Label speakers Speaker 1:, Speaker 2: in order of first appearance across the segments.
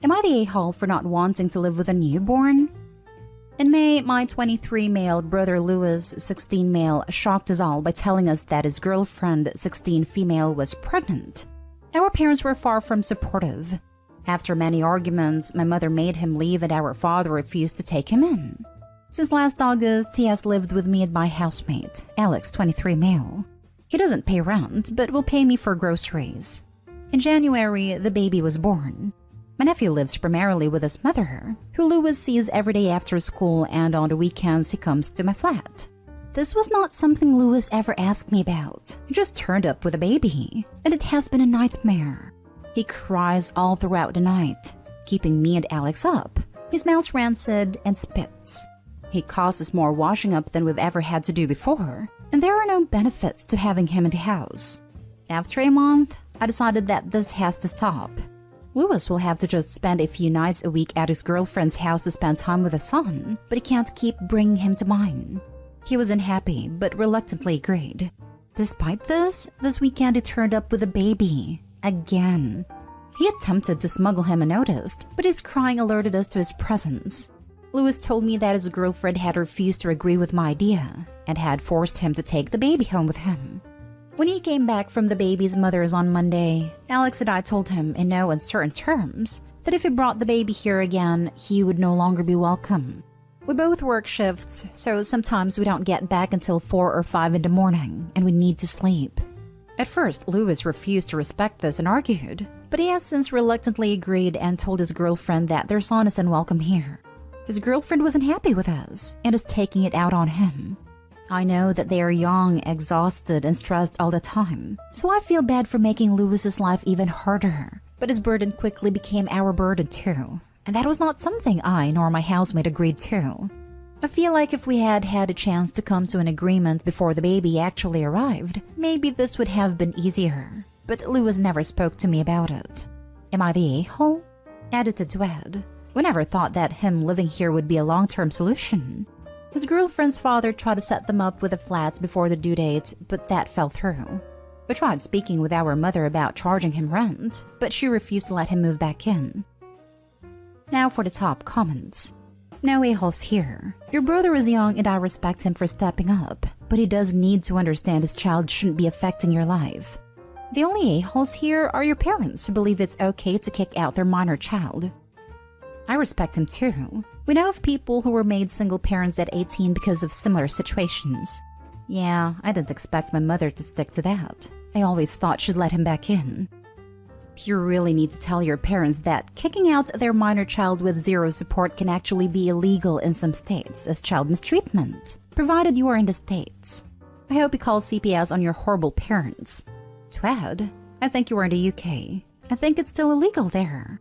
Speaker 1: Am I the a-hole for not wanting to live with a newborn? In May, my 23 male brother Louis, 16 male, shocked us all by telling us that his girlfriend, 16 female, was pregnant. Our parents were far from supportive. After many arguments, my mother made him leave and our father refused to take him in. Since last August, he has lived with me and my housemate, Alex, 23 male. He doesn't pay rent, but will pay me for groceries. In January, the baby was born. My nephew lives primarily with his mother, who Louis sees every day after school, and on the weekends he comes to my flat. This was not something Louis ever asked me about. He just turned up with a baby, and it has been a nightmare. He cries all throughout the night, keeping me and Alex up. He smells rancid and spits. He causes more washing up than we've ever had to do before, and there are no benefits to having him in the house. After a month, I decided that this has to stop. Louis will have to just spend a few nights a week at his girlfriend's house to spend time with his son, but he can't keep bringing him to mine. He was unhappy, but reluctantly agreed. Despite this weekend he turned up with a baby. Again. He attempted to smuggle him unnoticed, but his crying alerted us to his presence. Louis told me that his girlfriend had refused to agree with my idea and had forced him to take the baby home with him. When he came back from the baby's mother's on Monday, Alex and I told him in no uncertain terms that if he brought the baby here again, he would no longer be welcome. We both work shifts, so sometimes we don't get back until 4 or 5 in the morning, and we need to sleep. At first, Louis refused to respect this and argued, but he has since reluctantly agreed and told his girlfriend that their son is unwelcome here. His girlfriend wasn't happy with us and is taking it out on him. I know that they are young, exhausted, and stressed all the time, so I feel bad for making Louis's life even harder. But his burden quickly became our burden too, and that was not something I nor my housemate agreed to. I feel like if we had had a chance to come to an agreement before the baby actually arrived, maybe this would have been easier. But Louis never spoke to me about it. Am I the a-hole? Edited to Ed. We never thought that him living here would be a long-term solution. His girlfriend's father tried to set them up with a flat before the due date, but that fell through. We tried speaking with our mother about charging him rent, but she refused to let him move back in. Now for the top comments. No a-holes here. Your brother is young and I respect him for stepping up, but he does need to understand his child shouldn't be affecting your life. The only a-holes here are your parents who believe it's okay to kick out their minor child. I respect him too. We know of people who were made single parents at 18 because of similar situations. Yeah, I didn't expect my mother to stick to that. I always thought she'd let him back in. You really need to tell your parents that kicking out their minor child with zero support can actually be illegal in some states as child mistreatment, provided you are in the States. I hope you call CPS on your horrible parents. To Ed, I think you are in the UK. I think it's still illegal there.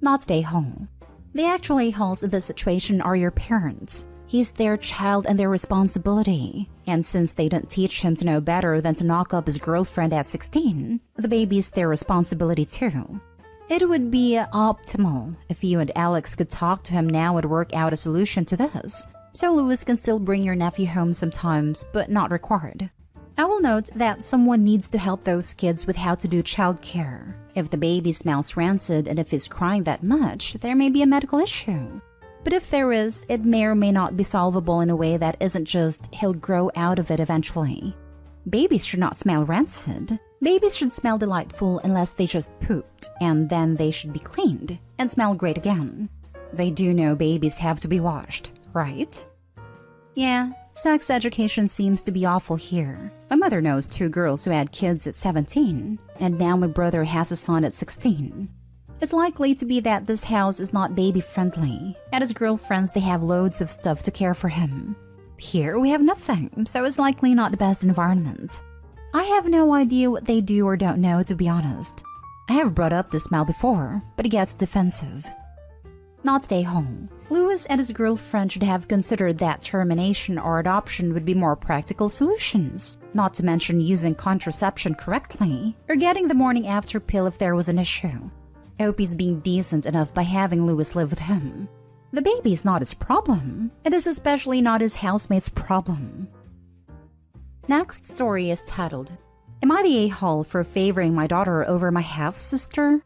Speaker 1: Not the a-hole. The actual a-holes in this situation are your parents. He's their child and their responsibility. And since they didn't teach him to know better than to knock up his girlfriend at 16, the baby's their responsibility too. It would be optimal if you and Alex could talk to him now and work out a solution to this, so Louis can still bring your nephew home sometimes, but not required. I will note that someone needs to help those kids with how to do childcare. If the baby smells rancid and if he's crying that much, there may be a medical issue. But if there is, it may or may not be solvable in a way that isn't just he'll grow out of it eventually. Babies should not smell rancid. Babies should smell delightful unless they just pooped, and then they should be cleaned and smell great again. They do know babies have to be washed, right? Yeah, sex education seems to be awful here. My mother knows 2 girls who had kids at 17, and now my brother has a son at 16. It's likely to be that this house is not baby-friendly. At his girlfriend's, they have loads of stuff to care for him. Here, we have nothing, so it's likely not the best environment. I have no idea what they do or don't know, to be honest. I have brought up the smell before, but he gets defensive. Not stay home. Louis and his girlfriend should have considered that termination or adoption would be more practical solutions, not to mention using contraception correctly, or getting the morning after pill if there was an issue. I hope he's being decent enough by having Louis live with him. The baby is not his problem. It is especially not his housemate's problem. Next story is titled, Am I the a-hole for favoring my daughter over my half-sister?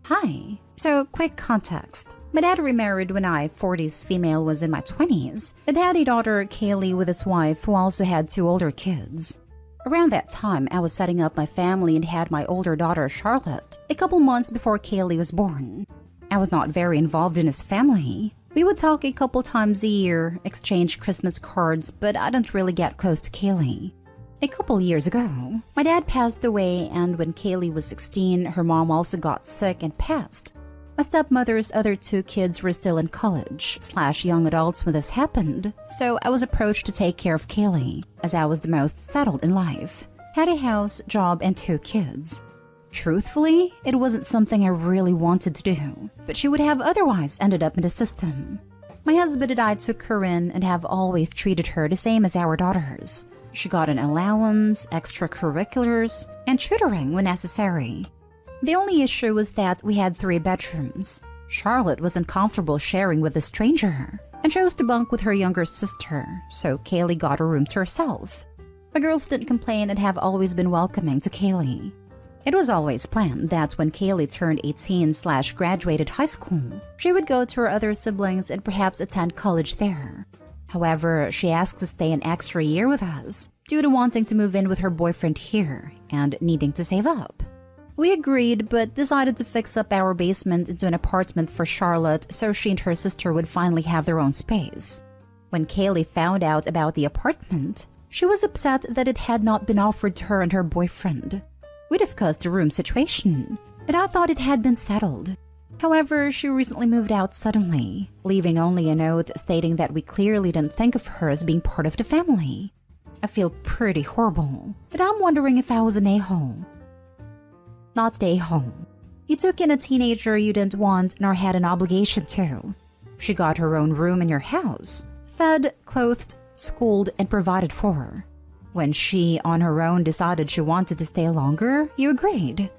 Speaker 1: Hi, So, quick context. My dad remarried when I, 40s female, was in my 20s, and had a daughter, Kaylee, with his wife, who also had 2 older kids. Around that time, I was setting up my family and had my older daughter, Charlotte, a couple months before Kaylee was born. I was not very involved in his family. We would talk a couple times a year, exchange Christmas cards, but I didn't really get close to Kaylee. A couple years ago, my dad passed away, and when Kaylee was 16, her mom also got sick and passed. My stepmother's other 2 kids were still in college/young adults when this happened, so I was approached to take care of Kaylee, as I was the most settled in life, had a house, job, and 2 kids. Truthfully, it wasn't something I really wanted to do, but she would have otherwise ended up in the system. My husband and I took her in and have always treated her the same as our daughters. She got an allowance, extracurriculars, and tutoring when necessary. The only issue was that we had 3 bedrooms. Charlotte was uncomfortable sharing with a stranger and chose to bunk with her younger sister, so Kaylee got a room to herself. My girls didn't complain and have always been welcoming to Kaylee. It was always planned that when Kaylee turned 18/graduated high school, she would go to her other siblings and perhaps attend college there. However, she asked to stay an extra year with us due to wanting to move in with her boyfriend here and needing to save up. We agreed, but decided to fix up our basement into an apartment for Charlotte so she and her sister would finally have their own space. When Kaylee found out about the apartment, she was upset that it had not been offered to her and her boyfriend. We discussed the room situation, and I thought it had been settled. However, she recently moved out suddenly, leaving only a note stating that we clearly didn't think of her as being part of the family. I feel pretty horrible, but I'm wondering if I was an a-hole. Not the a-hole. You took in a teenager you didn't want nor had an obligation to. She got her own room in your house, fed, clothed, schooled, and provided for. When she, on her own, decided she wanted to stay longer, you agreed.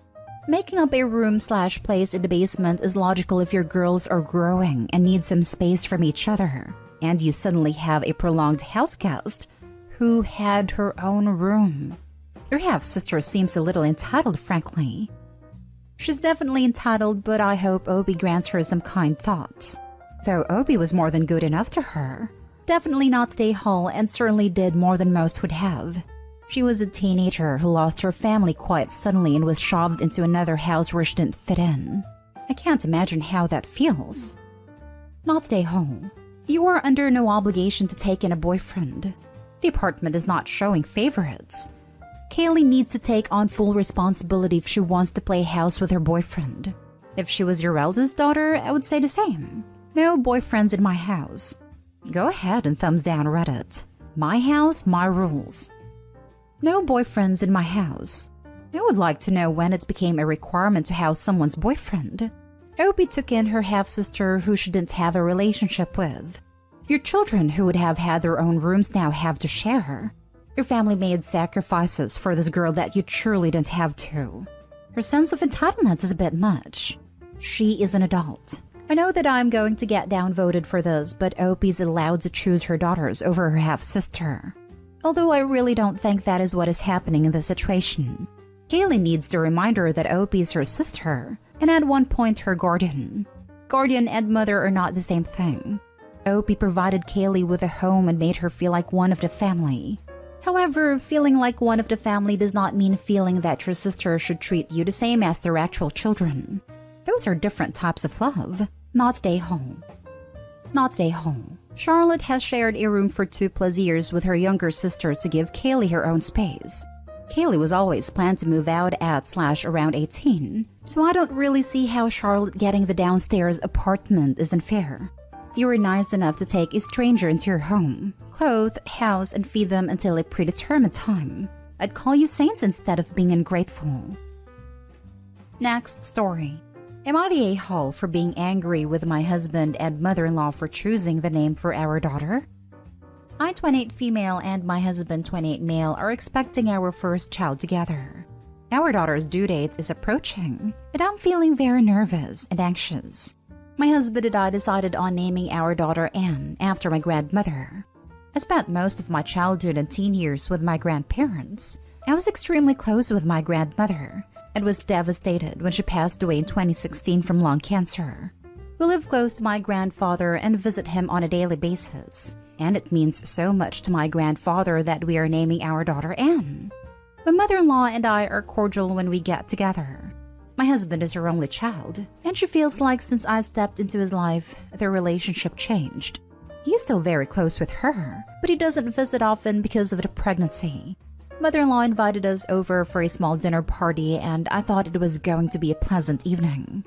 Speaker 1: Making up a room/place in the basement is logical if your girls are growing and need some space from each other, and you suddenly have a prolonged house guest who had her own room. Your half-sister seems a little entitled, frankly. She's definitely entitled, but I hope Obi grants her some kind thoughts. Though Obi was more than good enough to her. Definitely not the a-hole and certainly did more than most would have. She was a teenager who lost her family quite suddenly and was shoved into another house where she didn't fit in. I can't imagine how that feels. Not the a-hole. You are under no obligation to take in a boyfriend. The apartment is not showing favorites. Kaylee needs to take on full responsibility if she wants to play house with her boyfriend. If she was your eldest daughter, I would say the same. No boyfriends in my house. Go ahead and thumbs down Reddit. My house, my rules. No boyfriends in my house. I would like to know when it became a requirement to house someone's boyfriend. Opie took in her half-sister who she didn't have a relationship with. Your children who would have had their own rooms now have to share. Your family made sacrifices for this girl that you truly didn't have to. Her sense of entitlement is a bit much. She is an adult. I know that I'm going to get downvoted for this, but Opie's allowed to choose her daughters over her half-sister. Although I really don't think that is what is happening in this situation. Kaylee needs the reminder that Opie's her sister, and at one point her guardian. Guardian and mother are not the same thing. Opie provided Kaylee with a home and made her feel like one of the family. However, feeling like one of the family does not mean feeling that your sister should treat you the same as their actual children. Those are different types of love. Not the home. Not the home. Charlotte has shared a room for 2+ years with her younger sister to give Kaylee her own space. Kaylee was always planned to move out at/around 18, so I don't really see how Charlotte getting the downstairs apartment isn't fair. You were nice enough to take a stranger into your home, clothe, house, and feed them until a predetermined time. I'd call you saints instead of being ungrateful. Next story. Am I the a-hole for being angry with my husband and mother-in-law for choosing the name for our daughter? I, 28 female, and my husband, 28 male, are expecting our first child together. Our daughter's due date is approaching, and I'm feeling very nervous and anxious. My husband and I decided on naming our daughter Anne after my grandmother. I spent most of my childhood and teen years with my grandparents. I was extremely close with my grandmother. and was devastated when she passed away in 2016 from lung cancer. We live close to my grandfather and visit him on a daily basis, and it means so much to my grandfather that we are naming our daughter Anne. My mother-in-law and I are cordial when we get together. My husband is her only child, and she feels like since I stepped into his life, their relationship changed. He is still very close with her, but he doesn't visit often because of the pregnancy. Mother-in-law invited us over for a small dinner party, and I thought it was going to be a pleasant evening.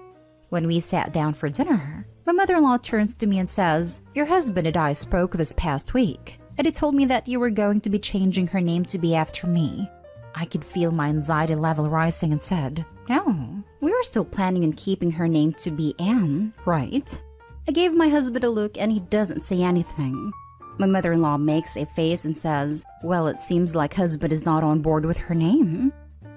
Speaker 1: When we sat down for dinner, my mother-in-law turns to me and says, "Your husband and I spoke this past week, and he told me that you were going to be changing her name to be after me." I could feel my anxiety level rising and said, "No, we are still planning on keeping her name to be Anne, right?" I gave my husband a look and he doesn't say anything. My mother-in-law makes a face and says, "Well, it seems like husband is not on board with her name."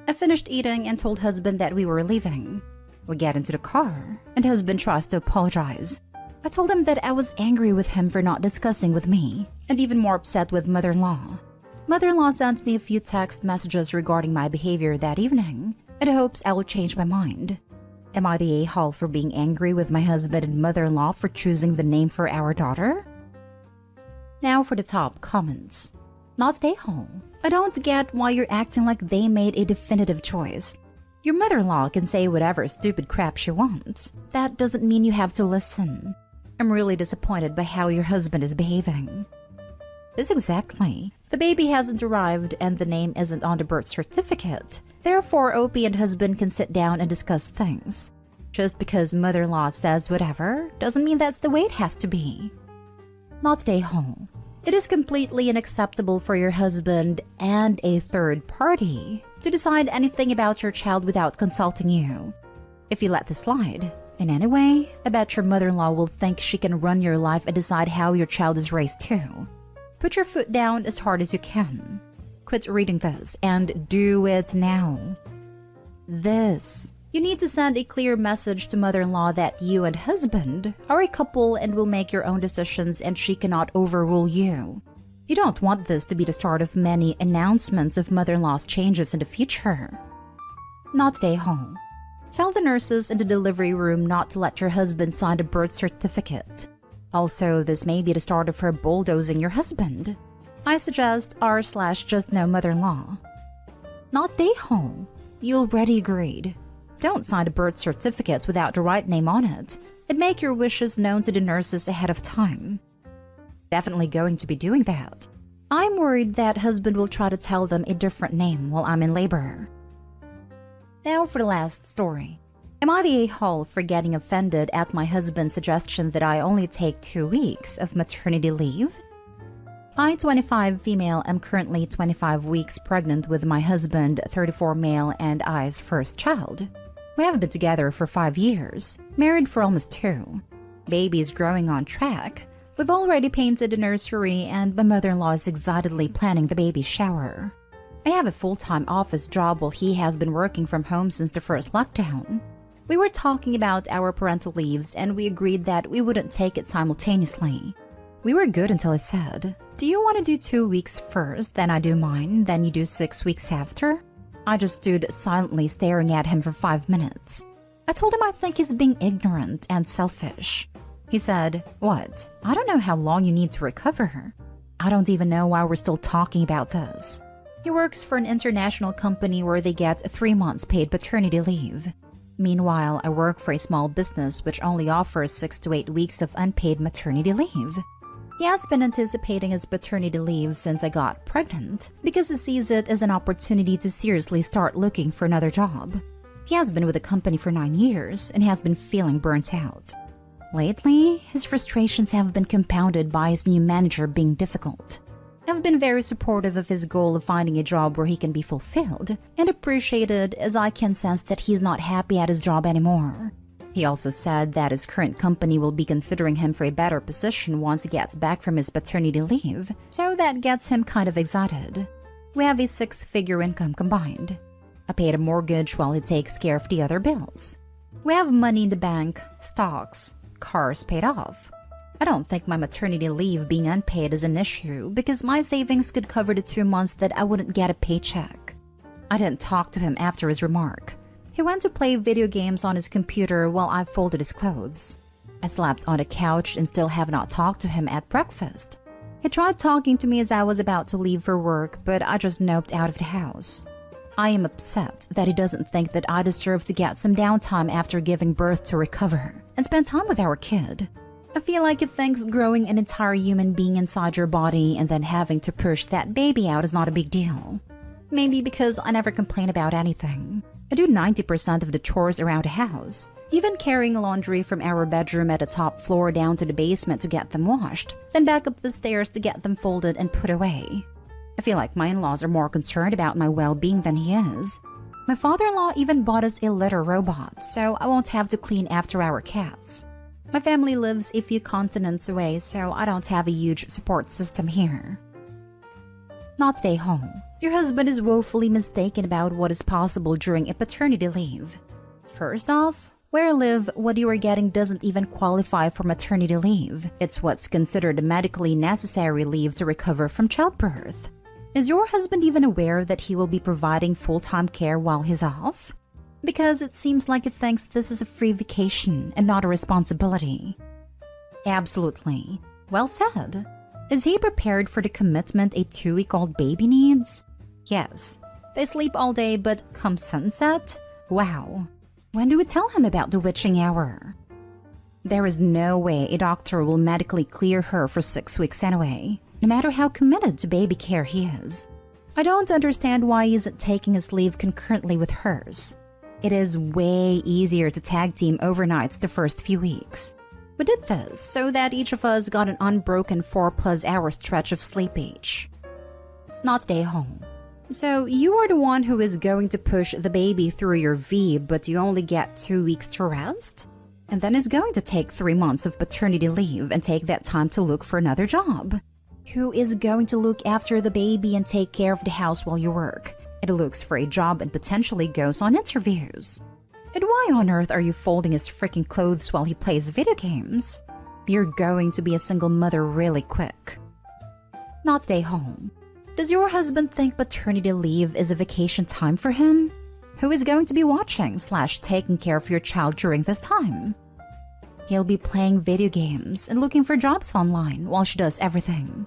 Speaker 1: I finished eating and told husband that we were leaving. We get into the car, and husband tries to apologize. I told him that I was angry with him for not discussing with me, and even more upset with mother-in-law. Mother-in-law sent me a few text messages regarding my behavior that evening, and hopes I will change my mind. Am I the a-hole for being angry with my husband and mother-in-law for choosing the name for our daughter? Now for the top comments. Not a-hole. I don't get why you're acting like they made a definitive choice. Your mother-in-law can say whatever stupid crap she wants. That doesn't mean you have to listen. I'm really disappointed by how your husband is behaving. This exactly. The baby hasn't arrived and the name isn't on the birth certificate. Therefore, Opie and husband can sit down and discuss things. Just because mother-in-law says whatever doesn't mean that's the way it has to be. Not stay home. It is completely unacceptable for your husband and a third party to decide anything about your child without consulting you. If you let this slide, in any way, I bet your mother-in-law will think she can run your life and decide how your child is raised too. Put your foot down as hard as you can. Quit reading this and do it now. You need to send a clear message to mother-in-law that you and husband are a couple and will make your own decisions and she cannot overrule you. You don't want this to be the start of many announcements of mother-in-law's changes in the future. Not stay home. Tell the nurses in the delivery room not to let your husband sign the birth certificate. Also, this may be the start of her bulldozing your husband. I suggest r/just no mother-in-law. Not stay home. You already agreed. Don't sign the birth certificate without the right name on it, and make your wishes known to the nurses ahead of time. Definitely going to be doing that. I'm worried that husband will try to tell them a different name while I'm in labor. Now for the last story. Am I the a-hole for getting offended at my husband's suggestion that I only take 2 weeks of maternity leave? I, 25 female, am currently 25 weeks pregnant with my husband, 34 male, and I's first child. We have been together for 5 years, married for almost 2. Baby is growing on track. We've already painted the nursery and my mother-in-law is excitedly planning the baby shower. I have a full-time office job while he has been working from home since the first lockdown. We were talking about our parental leaves and we agreed that we wouldn't take it simultaneously. We were good until I said, "Do you want to do 2 weeks first, then I do mine, then you do 6 weeks after?" I just stood silently staring at him for 5 minutes. I told him I think he's being ignorant and selfish. He said, "What? I don't know how long you need to recover." I don't even know why we're still talking about this. He works for an international company where they get 3 months paid paternity leave. Meanwhile, I work for a small business which only offers 6 to 8 weeks of unpaid maternity leave. He has been anticipating his paternity leave since I got pregnant because he sees it as an opportunity to seriously start looking for another job. He has been with the company for 9 years and has been feeling burnt out. Lately, his frustrations have been compounded by his new manager being difficult. I've been very supportive of his goal of finding a job where he can be fulfilled and appreciated, as I can sense that he's not happy at his job anymore. He also said that his current company will be considering him for a better position once he gets back from his paternity leave, so that gets him kind of excited. We have a 6-figure income combined. I paid a mortgage while he takes care of the other bills. We have money in the bank, stocks, cars paid off. I don't think my maternity leave being unpaid is an issue because my savings could cover the 2 months that I wouldn't get a paycheck. I didn't talk to him after his remark. He went to play video games on his computer while I folded his clothes. I slept on the couch and still have not talked to him at breakfast. He tried talking to me as I was about to leave for work, but I just noped out of the house. I am upset that he doesn't think that I deserve to get some downtime after giving birth to recover and spend time with our kid. I feel like he thinks growing an entire human being inside your body and then having to push that baby out is not a big deal. Maybe because I never complain about anything. I do 90% of the chores around the house, even carrying laundry from our bedroom at the top floor down to the basement to get them washed, then back up the stairs to get them folded and put away. I feel like my in-laws are more concerned about my well-being than he is. My father-in-law even bought us a litter robot, so I won't have to clean after our cats. My family lives a few continents away, so I don't have a huge support system here. Not stay home. Your husband is woefully mistaken about what is possible during a paternity leave. First off, where I live, what you are getting doesn't even qualify for maternity leave. It's what's considered medically necessary leave to recover from childbirth. Is your husband even aware that he will be providing full-time care while he's off? Because it seems like he thinks this is a free vacation and not a responsibility. Absolutely. Well said. Is he prepared for the commitment a 2-week-old baby needs? Yes. They sleep all day, but come sunset? Wow. When do we tell him about the witching hour? There is no way a doctor will medically clear her for 6 weeks anyway, no matter how committed to baby care he is. I don't understand why he isn't taking his leave concurrently with hers. It is way easier to tag team overnights the first few weeks. We did this so that each of us got an unbroken 4+ hour stretch of sleep each. Not stay home. So you are the one who is going to push the baby through your V, but you only get 2 weeks to rest? And then is going to take 3 months of paternity leave and take that time to look for another job. Who is going to look after the baby and take care of the house while you work? It looks for a job and potentially goes on interviews. And why on earth are you folding his freaking clothes while he plays video games? You're going to be a single mother really quick. Not stay home. Does your husband think paternity leave is a vacation time for him? Who is going to be watching/taking care of your child during this time? He'll be playing video games and looking for jobs online while she does everything.